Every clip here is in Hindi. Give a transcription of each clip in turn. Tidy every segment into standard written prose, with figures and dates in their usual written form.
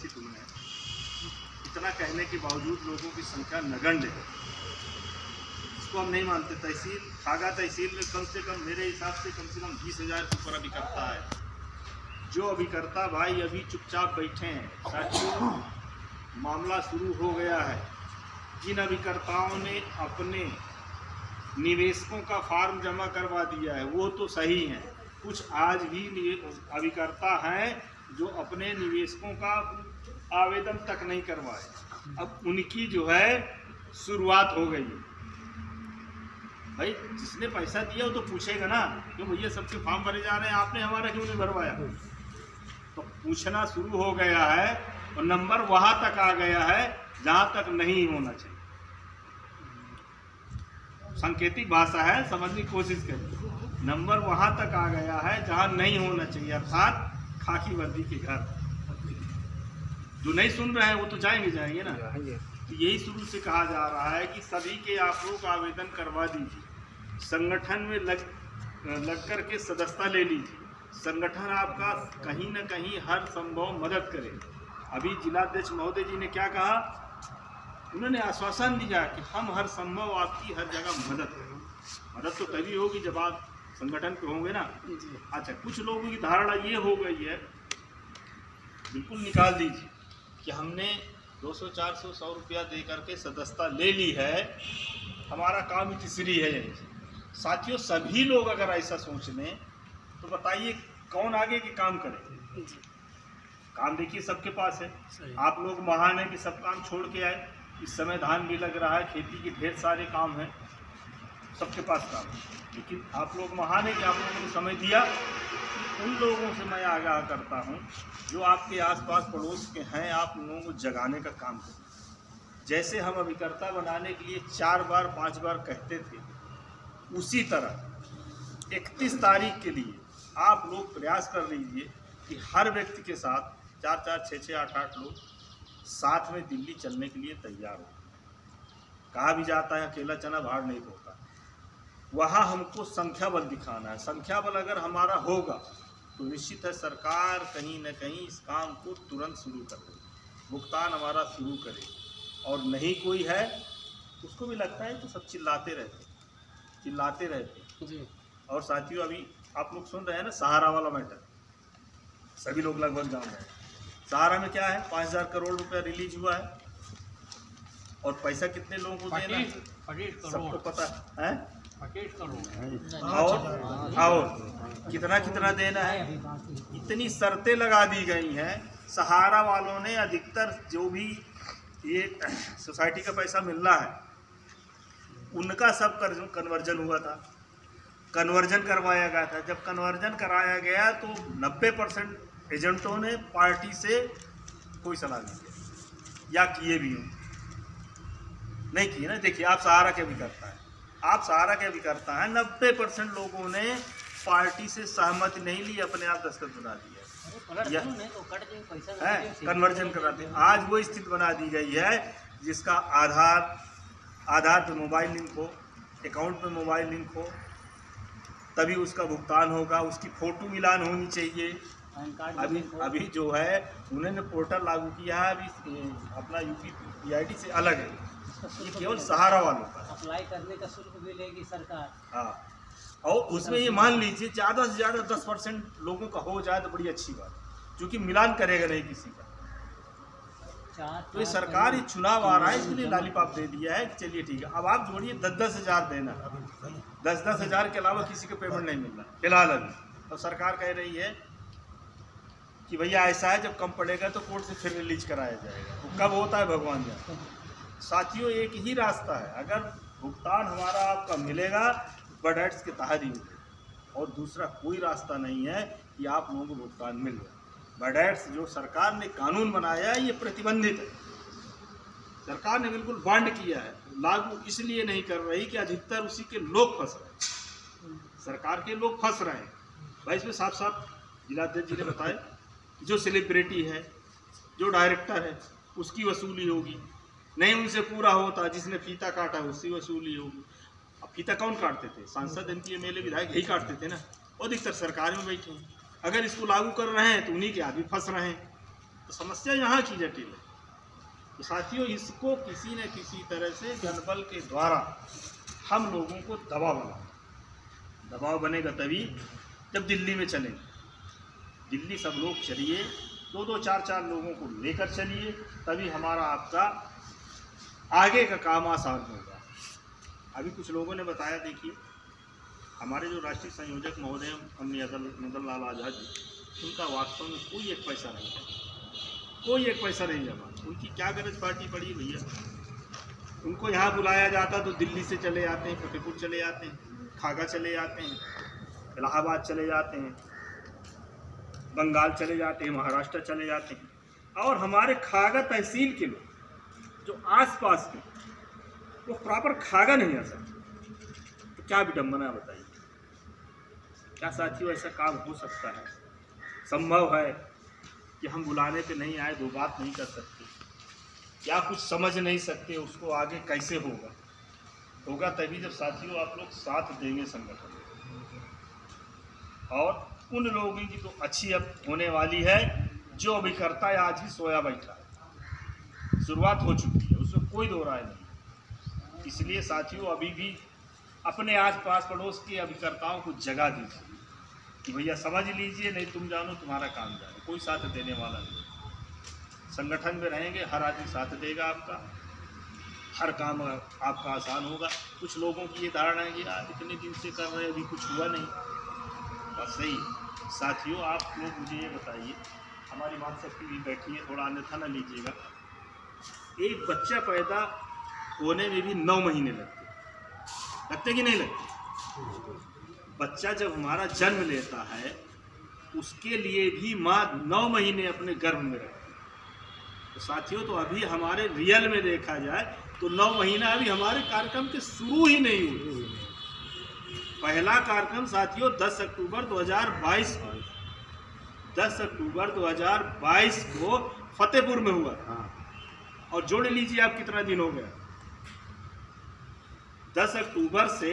उपस्थित हुए हैं, इतना कहने के बावजूद लोगों की संख्या नगण्य है, इसको हम नहीं मानते। तहसील खागा तहसील में कम से कम मेरे हिसाब से कम 20,000 के ऊपर अभिकर्ता है। जो अभिकर्ता भाई अभी चुपचाप बैठे हैं, साथियों मामला शुरू हो गया है। जिन अभिकर्ताओं ने अपने निवेशकों का फार्म जमा करवा दिया है वो तो सही हैं, कुछ आज भी अभिकर्ता हैं जो अपने निवेशकों का आवेदन तक नहीं करवाए। अब उनकी जो है शुरुआत हो गई है। भाई जिसने पैसा दिया वो तो पूछेगा ना, क्यों भैया सबके फॉर्म भरे जा रहे हैं, आपने हमारा क्यों नहीं भरवाया? तो पूछना शुरू हो गया है और नंबर वहां तक आ गया है जहां तक नहीं होना चाहिए। सांकेतिक भाषा है, समझने की कोशिश करिए। नंबर वहां तक आ गया है जहां नहीं होना चाहिए, अर्थात खाकी वर्दी के घर। जो नहीं सुन रहे हैं वो तो जाएंगे ना। तो यही शुरू से कहा जा रहा है कि सभी के आप लोग आवेदन करवा दीजिए, संगठन में लग कर के सदस्यता ले लीजिए। संगठन आपका कहीं ना कहीं हर संभव मदद करे। अभी जिलाध्यक्ष महोदय जी ने क्या कहा, उन्होंने आश्वासन दिया कि हम हर संभव आपकी हर जगह मदद करेंगे। मदद तो तभी होगी जब आप संगठन पे होंगे ना। अच्छा, कुछ लोगों की धारणा ये हो गई है, बिल्कुल निकाल दीजिए कि हमने 200, 400, 100 रुपया दे करके सदस्यता ले ली है, हमारा काम इतिश्री है। साथियों सभी लोग अगर ऐसा सोच लें तो बताइए कौन आगे के काम करेंगे? काम देखिए सबके पास है। आप लोग महान हैं कि सब काम छोड़ के आए। इस समय धान भी लग रहा है, खेती के ढेर सारे काम हैं, सबके पास काम है। लेकिन आप लोग महान हैं कि आप लोगों ने समय दिया। उन लोगों से मैं आगाह करता हूं जो आपके आसपास पड़ोस के हैं, आप उन लोगों को जगाने का काम करें। जैसे हम अभिकर्ता बनाने के लिए 4 बार 5 बार कहते थे, उसी तरह 31 तारीख के लिए आप लोग प्रयास कर लीजिए कि हर व्यक्ति के साथ 4-4, 6-6, 8-8 लोग साथ में दिल्ली चलने के लिए तैयार हो। कहा भी जाता है अकेला चना भाड़ नहीं होता। वहाँ हमको संख्या बल दिखाना है। संख्या बल अगर हमारा होगा तो निश्चित है सरकार कहीं न कहीं इस काम को तुरंत शुरू कर दे, भुगतान हमारा शुरू करे। और नहीं कोई है उसको भी लगता है तो सब चिल्लाते रहते जी। और साथियों अभी आप लोग सुन रहे हैं ना सहारा वाला मैटर, सभी लोग लगभग जान रहे हैं। सहारा में क्या है, 5,000 करोड़ रुपया रिलीज हुआ है और पैसा कितने लोगों को देना है सबको पता है। 25 करोड़ और कितना देना है, इतनी शर्तें लगा दी गई हैं। सहारा वालों ने अधिकतर जो भी ये सोसाइटी का पैसा मिल रहा है उनका सब कन्वर्जन हुआ था, कन्वर्जन करवाया गया था। जब कन्वर्जन कराया गया तो 90% एजेंटों ने पार्टी से कोई सलाह नहीं किया, या किए भी हों, नहीं किए ना। देखिए आप सहारा के भी करता है, आप सहारा के भी करता है, 90% लोगों ने पार्टी से सहमति नहीं ली, अपने आप दस्तखत बना दिया है, कन्वर्जन करा दिया। आज वो स्थिति बना दी गई है जिसका आधार पे मोबाइल लिंक हो, अकाउंट पे मोबाइल लिंक हो, तभी उसका भुगतान होगा। उसकी फ़ोटो मिलान होनी चाहिए। अभी जो है उन्होंने पोर्टल लागू किया है, अभी अपना UPPID से अलग है, ये केवल सहारा वालों का। अप्लाई करने का शुल्क भी लेगी सरकार। हाँ, और उसमें ये मान लीजिए ज़्यादा से ज़्यादा 10% लोगों का हो जाए तो बड़ी अच्छी बात, क्योंकि मिलान करेगा नहीं किसी का। तो ये सरकार ये चुनाव आ रहा है इसके लिए लॉलीपॉप दे दिया है कि चलिए ठीक है। अब आप जोड़िए 10-10 हज़ार देना, 10-10 हज़ार के अलावा किसी को पेमेंट नहीं मिल रहा फिलहाल अभी। तो सरकार कह रही है कि भैया ऐसा है जब कम पड़ेगा तो कोर्ट से फिर रिलीज कराया जाएगा। तो कब होता है भगवान जाने। साथियों एक ही रास्ता है, अगर भुगतान हमारा आपका मिलेगा बड एक्ट्स के तहत ही मिलेगा, और दूसरा कोई रास्ता नहीं है कि आप लोगों को भुगतान मिल जाए। बड एक्ट्स जो सरकार ने कानून बनाया है ये प्रतिबंधित है, सरकार ने बिल्कुल बांड किया है, लागू इसलिए नहीं कर रही कि अधिकतर उसी के लोग फंस रहे हैं, सरकार के लोग फंस रहे हैं। भाई इसमें साफ साफ जिलाध्यक्ष जी ने बताया, जो सेलिब्रिटी है, जो डायरेक्टर है, उसकी वसूली होगी, नहीं उनसे पूरा होता, जिसने फीता काटा उसकी वसूली होगी। अब फीता कौन काटते थे? सांसद, MP, MLA, विधायक यही काटते थे ना, और अधिकतर सरकार में बैठे हैं। अगर इसको लागू कर रहे हैं तो उन्हीं के आदमी फंस रहे हैं। तो समस्या यहाँ की जटिल है। तो साथियों, इसको किसी न किसी तरह से जनबल के द्वारा हम लोगों को दबाव बनेगा तभी जब दिल्ली में चलेंगे। दिल्ली सब लोग चलिए, 2-2, 4-4 लोगों को लेकर चलिए, तभी हमारा आपका आगे का काम आसान होगा। अभी कुछ लोगों ने बताया, देखिए हमारे जो राष्ट्रीय संयोजक महोदय हमने मदन लाल आज़ाद जी, उनका वास्तव में कोई एक पैसा नहीं है, कोई एक पैसा नहीं जमा। उनकी क्या गरज पार्टी पड़ी भैया। उनको यहाँ बुलाया जाता तो दिल्ली से चले जाते हैं, फतेहपुर चले जाते हैं, खागा चले जाते हैं, इलाहाबाद चले जाते हैं, बंगाल चले जाते हैं, महाराष्ट्र चले जाते हैं। और हमारे खागा तहसील के लोग जो आसपास के, वो प्रॉपर खागा नहीं आ सकते। तो क्या विडम्बना बताइए। क्या साथियों ऐसा काम हो सकता है? संभव है कि हम बुलाने पे नहीं आए, 2 बात नहीं कर सकते, क्या कुछ समझ नहीं सकते, उसको आगे कैसे होगा तभी जब साथियों आप लोग साथ देंगे संगठन में। और उन लोगों की तो अच्छी अब होने वाली है जो अभिकर्ता आज ही सोया बैठा है। शुरुआत हो चुकी है, उसमें कोई दो राय नहीं। इसलिए साथियों, अभी भी अपने आसपास पड़ोस के अभिकर्ताओं को जगा दीजिए कि भैया समझ लीजिए, नहीं तुम जानो तुम्हारा काम जाने, कोई साथ देने वाला नहीं। संगठन में रहेंगे, हर आदमी साथ देगा आपका, हर काम आपका आसान होगा। कुछ लोगों की ये धारणा है कि यार इतने दिन से कर रहे हैं, अभी कुछ हुआ नहीं। बस सही साथियों, आप लोग मुझे ये बताइए, हमारी बात शक्ति भी बैठी है, थोड़ा अन्यथा न लीजिएगा। एक बच्चा पैदा होने में भी 9 महीने लगते कि नहीं लगते? बच्चा जब हमारा जन्म लेता है, उसके लिए भी माँ 9 महीने अपने गर्भ में रखती है। तो साथियों, तो अभी हमारे रियल में देखा जाए तो 9 महीना अभी हमारे कार्यक्रम के शुरू ही नहीं हुए। पहला कार्यक्रम साथियों 10 अक्टूबर 2022 को 10 अक्टूबर 2022 को फतेहपुर में हुआ। और जोड़ लीजिए आप कितना दिन हो गया। 10 अक्टूबर से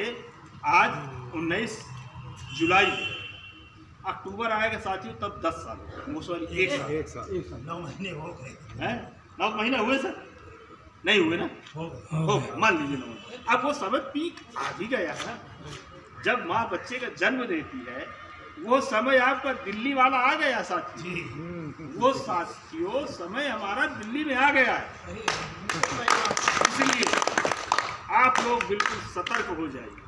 आज 19 जुलाई, अक्टूबर आएगा साथियों तब 10 साल, एक साल 9 महीने हो गए हैं। 9 महीने हुए सर? नहीं हुए ना? हो मान लीजिए 9 महीने। अब वो समय पीक आ ही गया है। जब माँ बच्चे का जन्म देती है, वो समय आपका दिल्ली वाला आ गया साथी। वो साथियों समय हमारा दिल्ली में आ गया है। इसलिए आप लोग बिल्कुल सतर्क हो जाइए,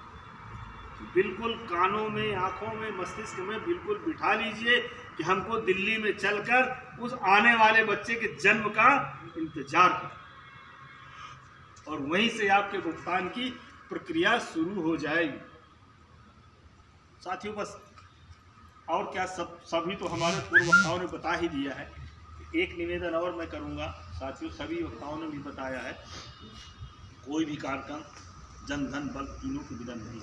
बिल्कुल कानों में, आंखों में, मस्तिष्क में बिल्कुल बिठा लीजिए कि हमको दिल्ली में चलकर उस आने वाले बच्चे के जन्म का इंतजार करें और वहीं से आपके भुगतान की प्रक्रिया शुरू हो जाएगी। साथियों बस और क्या, सभी तो हमारे पूर्व वक्ताओं ने बता ही दिया है। एक निवेदन और मैं करूंगा साथियों, सभी वक्ताओं ने भी बताया है, कोई भी कार्यक्रम जन धन बल तीनों के बिना नहीं।